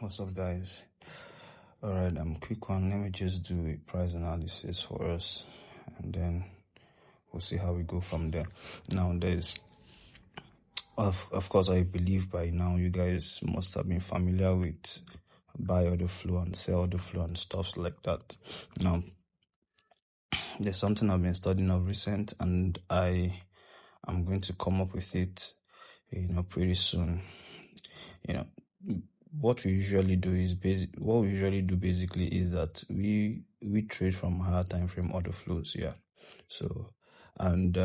What's up, guys? Alright, quick one. Let me just do a price analysis for us, and then we'll see how we go from there. Now, of course, I believe by now you guys must have been familiar with buy order flow and sell order flow and stuff like that. Now, there's something I've been studying of recent, and I'm going to come up with it, pretty soon. What we usually do basically is that we trade from higher time frame order flows. So, and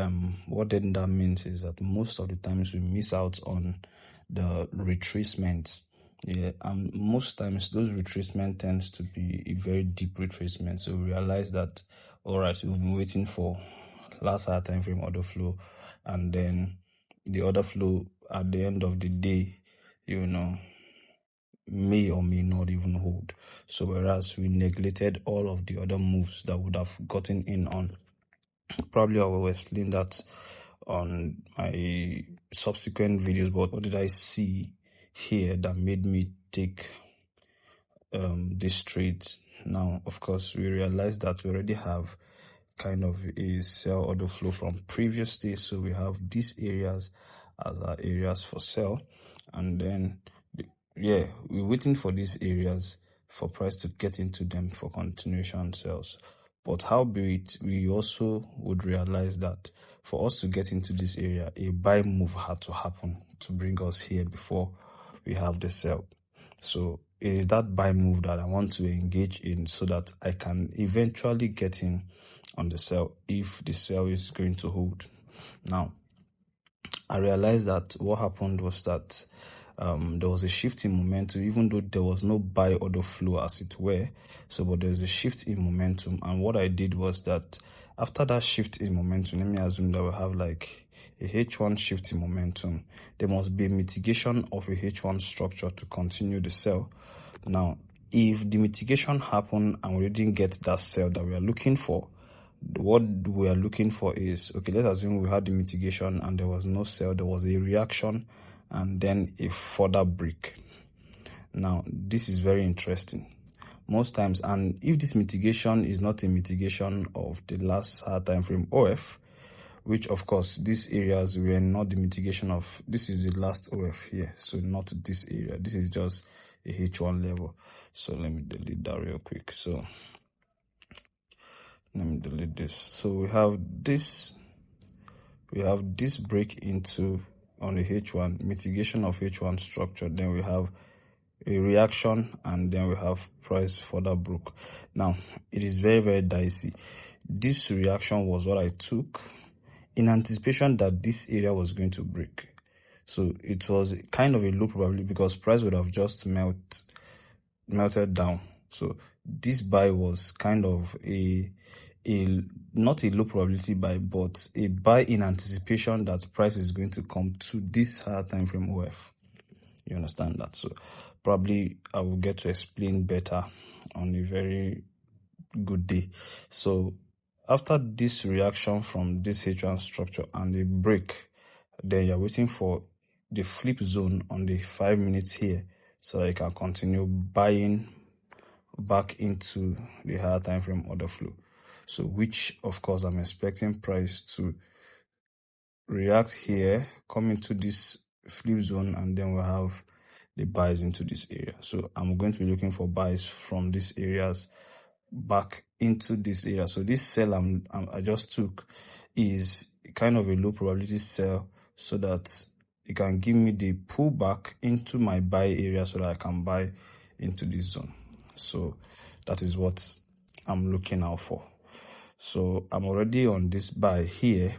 what then that means is that most of the times we miss out on the retracements. And most times those retracement tends to be a very deep retracement. So we realize that, all right, we've been waiting for last higher time frame order flow, and then the order flow at the end of the day, may or may not even hold. So whereas we neglected all of the other moves that would have gotten in on, probably I will explain that on my subsequent videos. But what did I see here that made me take this trade? Now, of course, we realized that we already have kind of a sell order flow from previous days. So we have these areas as our areas for sell, and then we're waiting for these areas for price to get into them for continuation sales. But howbeit, we also would realize that for us to get into this area, a buy move had to happen to bring us here before we have the sell. So it is that buy move that I want to engage in so that I can eventually get in on the sell if the sell is going to hold. Now, I realized that what happened was that there was a shift in momentum, even though there was no buy order flow as it were. But there was a shift in momentum, and what I did was that after that shift in momentum, let me assume that we have like a H1 shift in momentum. There must be a mitigation of a H1 structure to continue the sell. Now, if the mitigation happened and we didn't get that sell that we are looking for, what we are looking for is, okay, let's assume we had the mitigation and there was no sell, there was a reaction and then a further break. Now, this is very interesting. Most times, and if this mitigation is not a mitigation of the last higher time frame OF, which of course these areas were not the mitigation of, this is the last OF here, so not this area, this is just a H1 level. So let me delete that real quick. So let me delete this. So we have this break into on the H1, mitigation of H1 structure, then we have a reaction, and then we have price further broke. Now, it is very, very dicey. This reaction was what I took in anticipation that this area was going to break. So it was kind of a low probability because price would have just melted down. So this buy was kind of a not a low probability buy, but a buy in anticipation that price is going to come to this higher time frame OF. You understand that? So probably I will get to explain better on a very good day. So after this reaction from this H1 structure and the break, then you're waiting for the flip zone on the 5 minutes here so that you can continue buying back into the higher time frame order flow. So which of course I'm expecting price to react here, come into this flip zone, and then we'll have the buys into this area. So I'm going to be looking for buys from these areas back into this area. So this sell I just took is kind of a low probability sell so that it can give me the pullback into my buy area so that I can buy into this zone. So that is what I'm looking out for. So I'm already on this buy here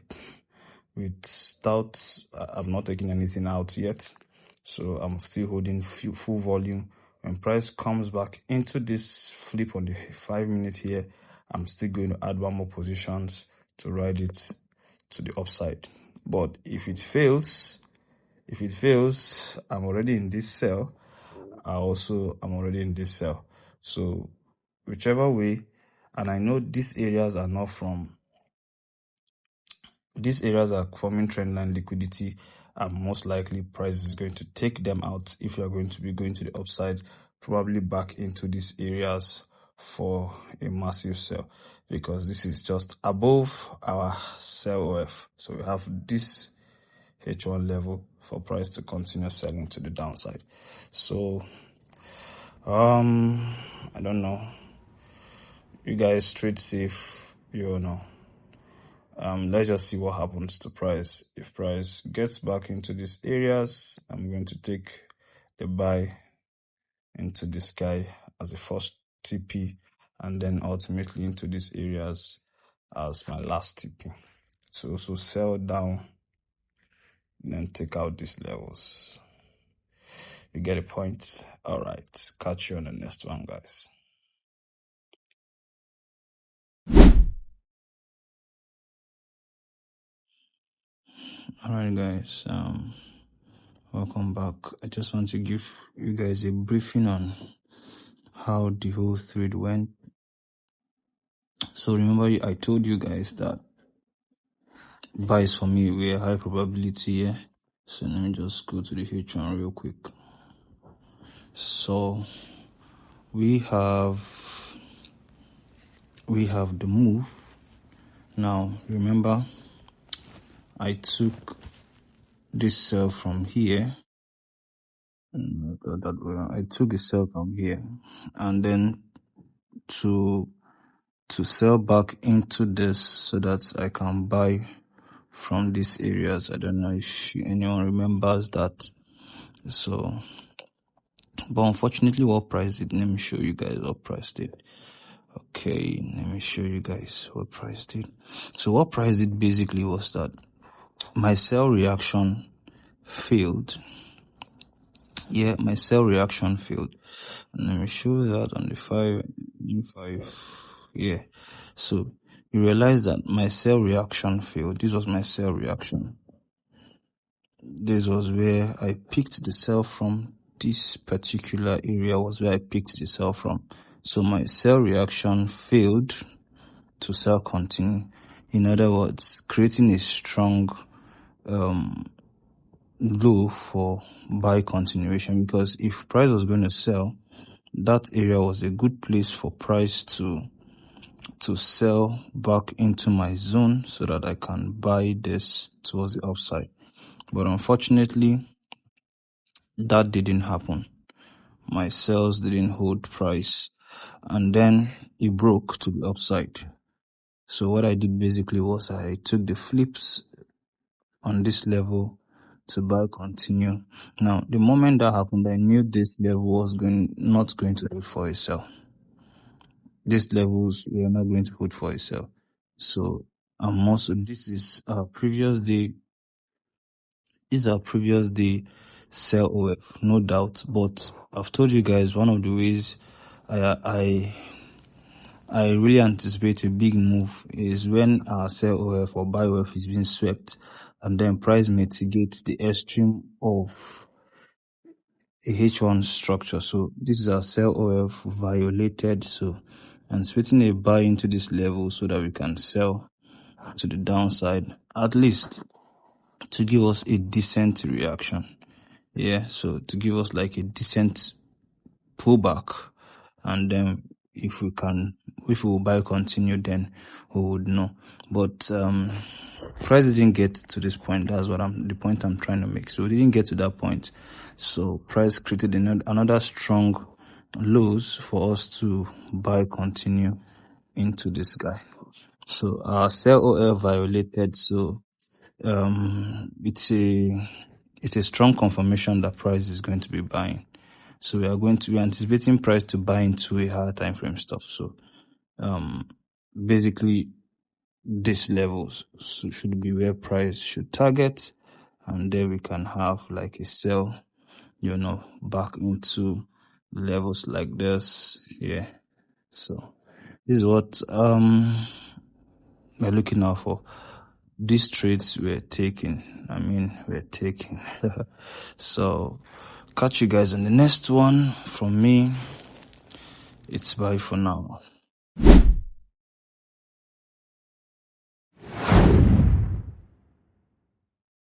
I've not taken anything out yet. So I'm still holding full volume. When price comes back into this flip on the 5 minutes here, I'm still going to add one more positions to ride it to the upside. But if it fails, I'm already in this sell. I'm already in this sell. So whichever way, and I know these areas are forming trendline liquidity and most likely price is going to take them out if you are going to be going to the upside, probably back into these areas for a massive sell, because this is just above our sell OF. So we have this H1 level for price to continue selling to the downside. So I don't know, you guys trade safe, you know. Let's just see what happens to price. If price gets back into these areas, I'm going to take the buy into the sky as a first TP, and then ultimately into these areas as my last TP. So sell down, then take out these levels. You get a point? All right, catch you on the next one, guys. All right, guys, welcome back. I just want to give you guys a briefing on how the whole thread went. So remember, I told you guys that buys for me were high probability, yeah? So let me just go to the H1 real quick. So we have the move. Now remember, I took this sell from here. I took a sell from here, and then to sell back into this so that I can buy from these areas. I don't know if anyone remembers that. So, but unfortunately, what price did? Let me show you guys what price did. Okay, let me show you guys what price did. So what price did basically was that my sell reaction failed. Yeah, my sell reaction failed. And let me show that on the 5. Yeah. So you realize that my sell reaction failed. This was my sell reaction. This was where I picked the sell from. This particular area was where I picked the sell from. So my sell reaction failed to sell continue. In other words, creating a strong low for buy continuation, because if price was going to sell, that area was a good place for price to sell back into my zone so that I can buy this towards the upside. But unfortunately, that didn't happen. My sales didn't hold price, and then it broke to the upside. So what I did basically was I took the flips on this level to buy continue. Now, the moment that happened, I knew this level was not going to hold for a sell. These levels were not going to hold for a sell. So this is our previous day. These are previous day sell OF, no doubt. But I've told you guys, one of the ways I really anticipate a big move is when our sell OF or buy OF is being swept, and then price mitigates the extreme of a H1 structure. So this is our sell OF violated. So anticipating a buy into this level so that we can sell to the downside, at least to give us a decent reaction. Yeah, so to give us like a decent pullback, and then if we will buy continue, then we would know. But price didn't get to this point. That's the point I'm trying to make. So we didn't get to that point. So price created another strong lows for us to buy continue into this guy. So our sell OL violated. So it's a strong confirmation that price is going to be buying. So we are anticipating price to buy into a higher time frame stuff. So basically these levels should be where price should target, and then we can have like a sell, back into levels like this. Yeah. So this is what we're looking out for. These trades we're taking. So catch you guys on the next one. From me, it's bye for now.